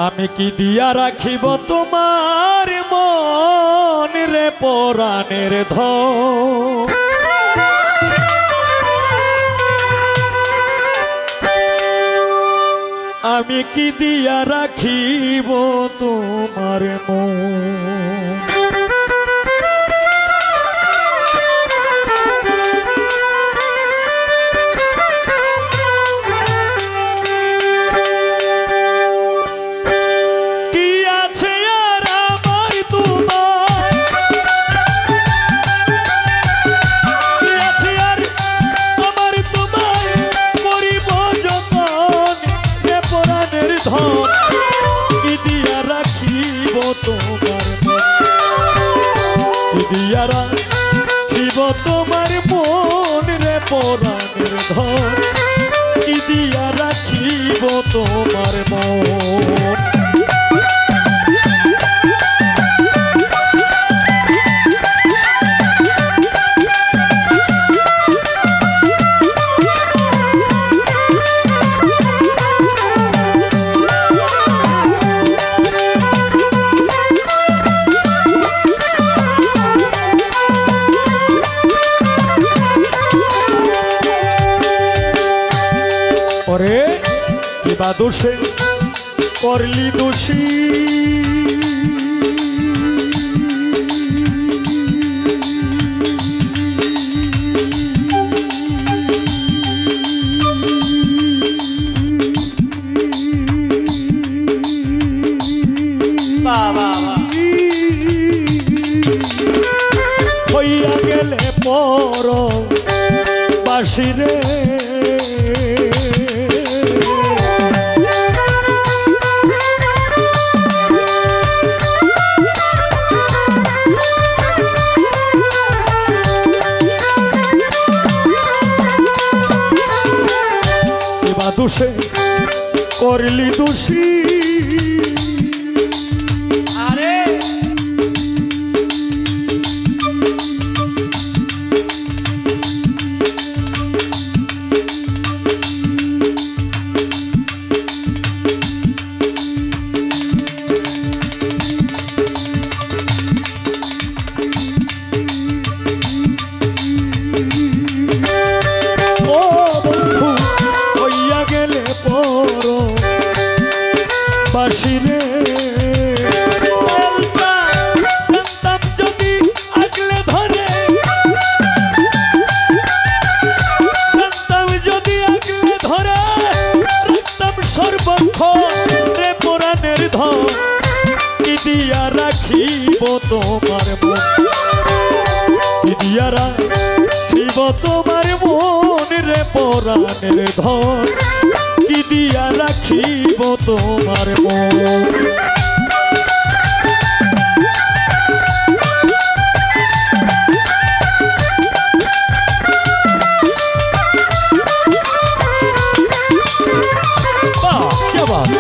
আমি কি দিয়া রাখিব তোমার মন রে পরাণের ধন। আমি কি দিয়া রাখিব তোমার মন। কি দিয়া রাখিব তোমার মন রে পরাণের ধন। কি দিয়া রাখিব তোমার মন। ওরে কিবা দোষে করলি দোষী হইয়া গেলে পর বাসিরে দোষে করলি দোষী। আরে বাসিরে জানতাম যদি আগলে ধরে, জানতাম যদি আগলে ধরে রাখতাম সর্বক্ষণ রে পরাণের ধন। কি দিয়া রাখিব তোমার মন। কি দিয়া রাখিব তোমার মন রে পরাণের ধন। কি দিয়া রাখিব তোমার মন। বাহ কি বাত।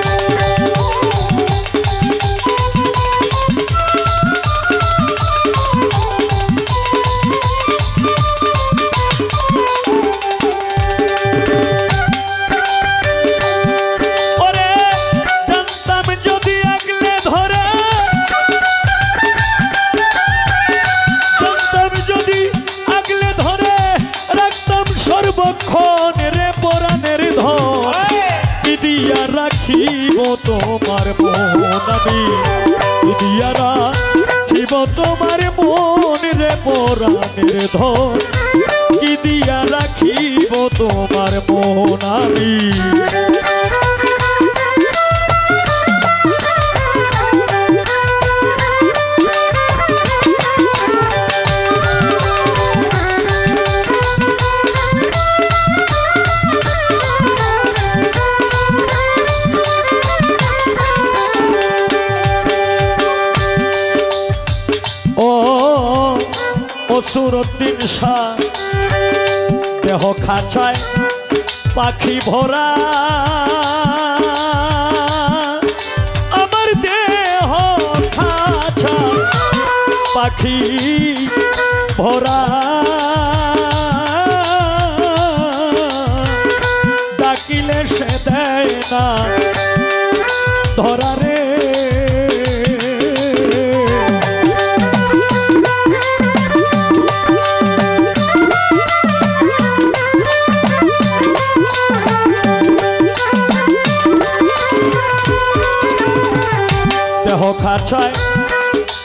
সর্বক্ষণ রে পরাণের ধন। কি দিয়া রাখিব তোমার মন। আমি কি দিয়া রাখিব তোমার মন রে পরাণের ধন। কি দিয়া রাখিব তোমার মন। আমি সুরদ্দিন শাহ দেহ খাঁচায় পাখি ভরা। আমার দেহ খাঁচা পাখি ভরা। ডাকিলে সে দেয় না ধরা রে। দেহ খাঁচায়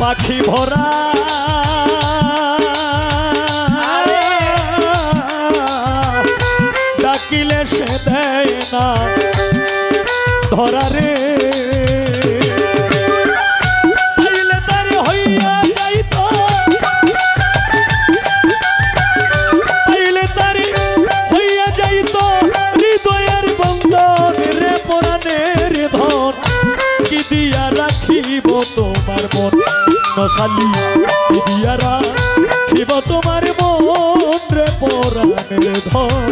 পাখি ভরা ডাকিলে সে দেয় না ধরা রে পাইলে তারে হইয়া যাইত পাইলে তারে হইয়া যাইত হৃদয়ের বন্ধন রে পরাণের ধন কি দিয়া রাখিব তোমার মন নসালি কি দিয়া রাখিব তোমার মন রে পরাণের ধন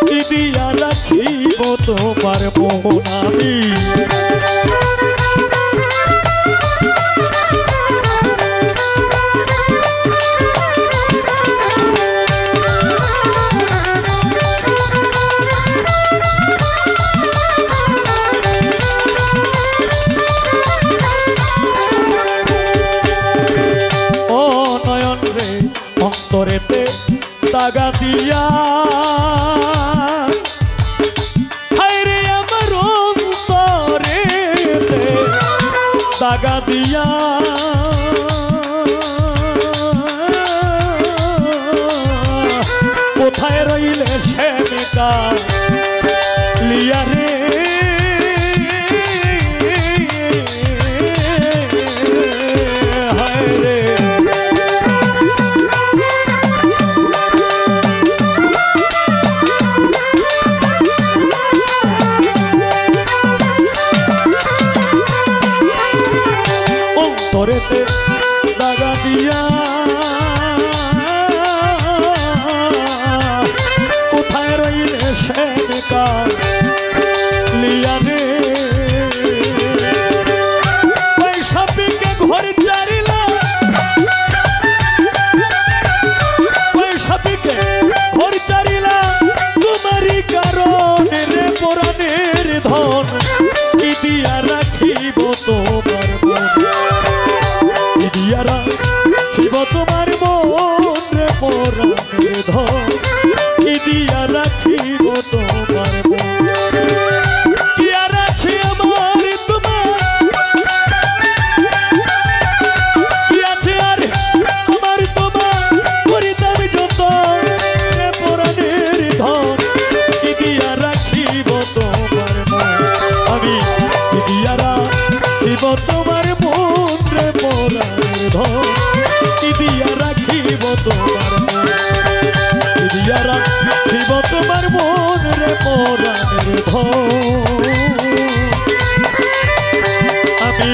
কি দিয়া রাখিব তোমার মন আমি অন্তরেতে দাগা দিয়া হায়রে আমার অন্তরেতে দাগা দিয়া কোথায় রইলে শ্যামিকা লিয়া রে অন্তরেতে দাগা দিয়া কোথায় রইলে শ্যামিকা লিয়া রে বৈশাখীকে ঘর চারিলা বৈশাখীকে ঘর চারিলা তোমারই কারণে রে পরাণের ধন কি দিয়া রাখিব তোমার দিয়া রাখিব তোমার মন রে পরাণের ধন কি দিয়া রাখিব তোমার মন কি আর আছে আমার তোমার কি আছে আর আমার তোমার করিতাম যত রে পরাণের ধন কি দিয়া রাখিব তোমার মন আমি কি দিয়া রাখিব তোমার মন রে পরাণের ধন কি দিয়া রাখিব তোমার মন কি দিয়া রাখিব তোমার মন রে পরাণের ধন আমি